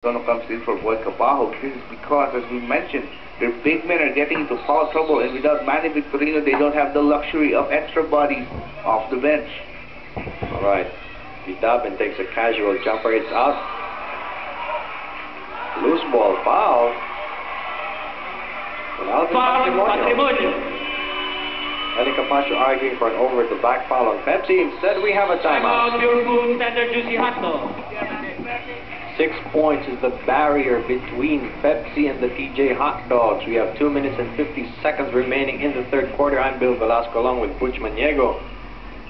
Tono comes in for Boy Cabajo. This is because, as we mentioned, their big men are getting into foul trouble, and without Manny Victorino, they don't have the luxury of extra bodies off the bench. All right. Gidabin takes a casual jumper. It's out. Loose ball foul. Alvin Patrimonio. Eli Capaccio arguing for an over-the-back foul on Pepsi. Instead, we have a timeout. Purefoods and their juicy hotdogs. 6 points is the barrier between Pepsi and the TJ Hotdogs. We have 2 minutes and 50 seconds remaining in the third quarter. I'm Bill Velasco along with Butch Maniego.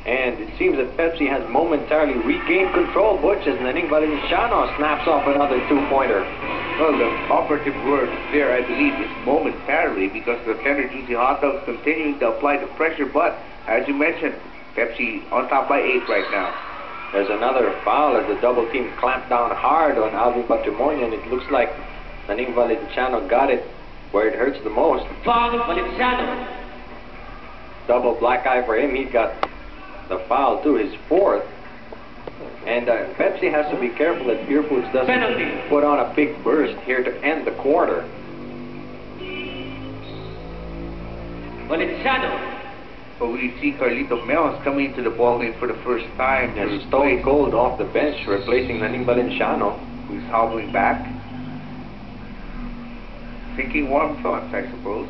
And it seems that Pepsi has momentarily regained control, Butch, as Naning Valenciano snaps off another two-pointer. Well, the operative word there, I believe, is momentarily, because the tender juicy Hotdogs continuing to apply the pressure. But, as you mentioned, Pepsi on top by 8 right now. There's another foul as the double team clamped down hard on Alvin Patrimonio, and it looks like Naning Valenciano got it where it hurts the most. Foul Valenciano. Double black eye for him. He got the foul too, his fourth. And Pepsi has to be careful that Purefoods doesn't put on a big burst here to end the quarter. Valenciano. But we see Carlito Melos coming into the ballgame for the first time. And stone cold off the bench, replacing Naning Valenciano, who's hobbling back. Thinking warm thoughts, I suppose.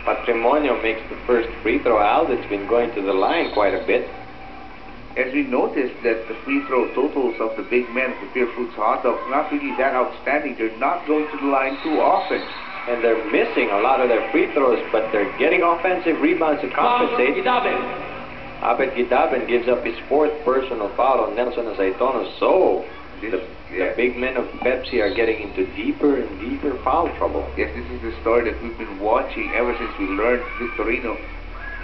Patrimonio makes the first free throw. Alvin's been going to the line quite a bit. As we noticed that the free throw totals of the big men for Purefoods Hotdogs not really that outstanding. They're not going to the line too often. And they're missing a lot of their free throws, but they're getting offensive rebounds to compensate. Abed Gidabin gives up his fourth personal foul on Nelson Aceitono. So the big men of Pepsi are getting into deeper and deeper foul trouble. Yes, this is the story that we've been watching ever since we learned Victorino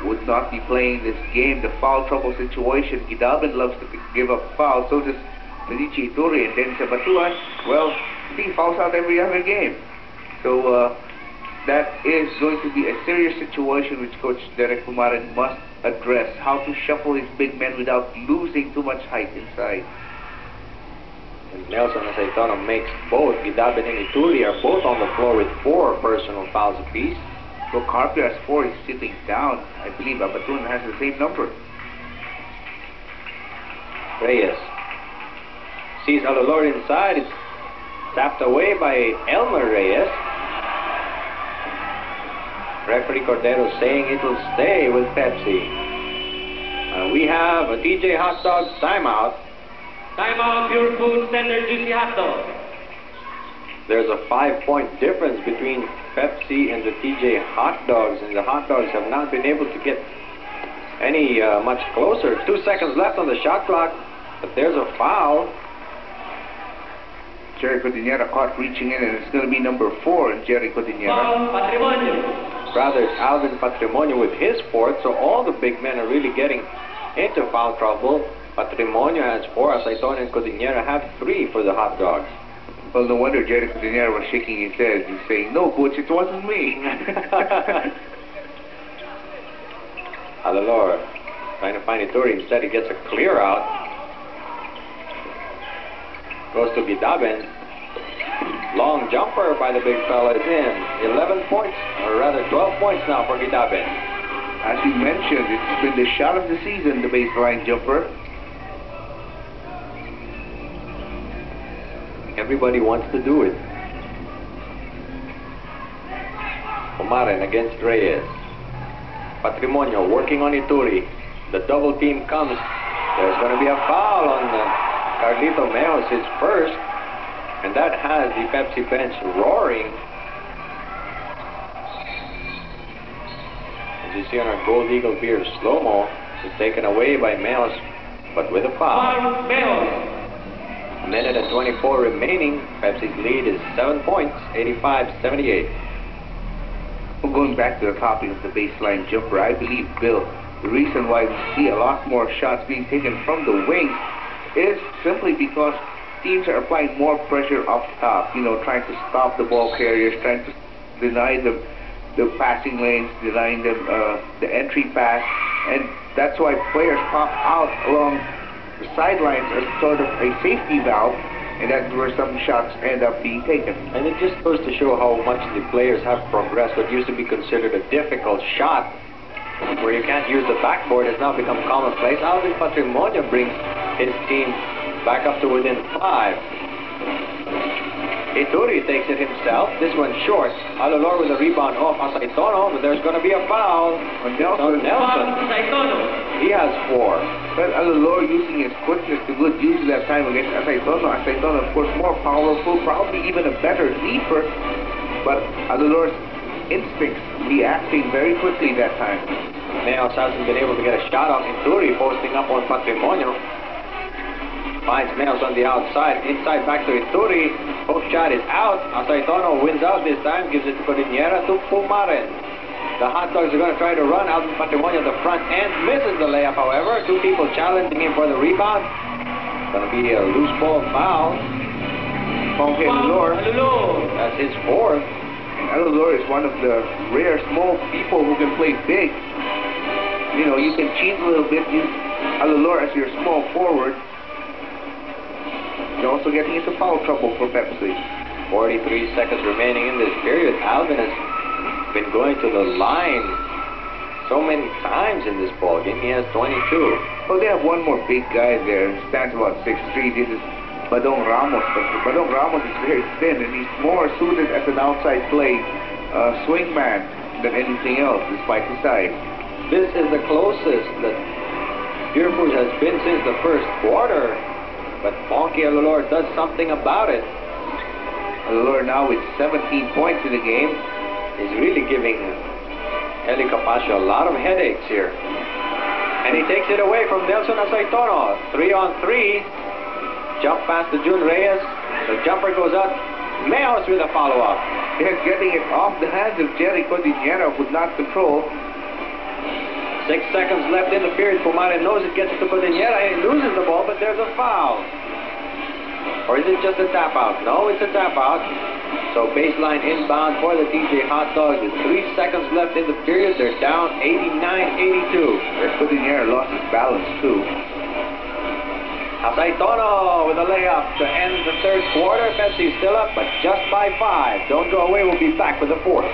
would not be playing this game. The foul trouble situation. Gidabin loves to give up fouls. So does Medici Ituri, and then Sabatuan. Well, he fouls out every other game. So that is going to be a serious situation which Coach Derek Pumarin must address. How to shuffle his big men without losing too much height inside. And Nelson Aceitono makes both. Gidabin and Ituri are both on the floor with 4 personal fouls apiece. So Carpio has 4, he's sitting down. I believe Abatuan has the same number. Reyes sees Alolor inside. It's tapped away by Elmer Reyes. Referee Cordero saying it will stay with Pepsi. We have a TJ Hotdogs timeout. Timeout, Purefoods and their juicy hotdogs. There's a 5-point difference between Pepsi and the TJ Hotdogs, and the Hotdogs have not been able to get any much closer. 2 seconds left on the shot clock, but there's a foul. Jerry Cordillera caught reaching in, and it's going to be number 4 in Jerry Cordillera. Patrimonio. Rather, it's Alvin Patrimonio with his 4th, so all the big men are really getting into foul trouble. Patrimonio has 4, Aceitono and Cordillera have 3 for the Hotdogs. Well, no wonder Jerry Cordillera was shaking his head. He's saying, "No, Butch, it wasn't me." Alolor trying to find Ituri. Instead, he gets a clear out. Goes to Gidabin. Long jumper by the big fella is in. 11 points, or rather 12 points now for Gidabin. As you mentioned, it's been the shot of the season, the baseline jumper. Everybody wants to do it. Pumarin against Reyes. Patrimonio working on Ituri. The double team comes. There's going to be a foul on Carlito Melos, his first. And that has the Pepsi bench roaring. As you see on our Gold Eagle beer slow-mo, it's taken away by Melos, but with a foul. A minute and 24 remaining. Pepsi's lead is 7 points, 85-78. Well, going back to the topic of the baseline jumper, I believe, Bill, the reason why we see a lot more shots being taken from the wings is simply because teams are applying more pressure up top, trying to stop the ball carriers, trying to deny them the passing lanes, denying them the entry pass, and that's why players pop out along the sidelines as sort of a safety valve, and that's where some shots end up being taken. And it just goes to show how much the players have progressed. What used to be considered a difficult shot, where you can't use the backboard, has now become commonplace. Alvin Patrimonio brings his team back up to within 5. Ituri takes it himself. This one short. Alolor with a rebound off Asaitono, but there's going to be a foul On Nelson. He has 4. But Alolor using his quickness to good use that time against Asaitono. Asaitono, of course, more powerful, probably even a better leaper. But Alolor's instincts reacting very quickly that time. Meos hasn't been able to get a shot off. Ituri posting up on Patrimonio. Finds Meos on the outside. Inside back to Ituri. Hook shot is out. Asaitono wins out this time. Gives it to Cordillera to Pumaren. The Hotdogs are going to try to run. Alvin Patrimonio at the front end. Misses the layup, however. 2 people challenging him for the rebound. Going to be a loose ball foul. From Alolor. That's his 4th. Alolor is one of the rare small people who can play big. You know, you can cheat a little bit. Use Alolor as your small forward. You're also getting into foul trouble for Pepsi. 43 seconds remaining in this period. Alvin has been going to the line so many times in this ball game. He has 22. Well, they have one more big guy there. Stands about 6'3". This is Badong Ramos. But Badong Ramos is very thin, and he's more suited as an outside play swingman than anything else, despite his size. This is the closest that Purefoods has been since the first quarter. But Monkey Alolor does something about it. Alolor now with 17 points in the game. He's really giving Eli Capascio a lot of headaches here. And he takes it away from Nelson Asaitono. 3-on-3. Jump pass to Jun Reyes. The jumper goes up. Meos with a follow-up. They're getting it off the hands of Jerry Cordillera, who could not control. 6 seconds left in the period. Pumaren knows it, gets it to Cordillera, and he loses the ball, but there's a foul. Or is it just a tap out? No, it's a tap out. So baseline inbound for the TJ Hotdogs with 3 seconds left in the period. They're down 89-82. Cordillera lost his balance too. Asaitono with a layup to end the third quarter. Pepsi still up, but just by 5. Don't go away. We'll be back with the fourth.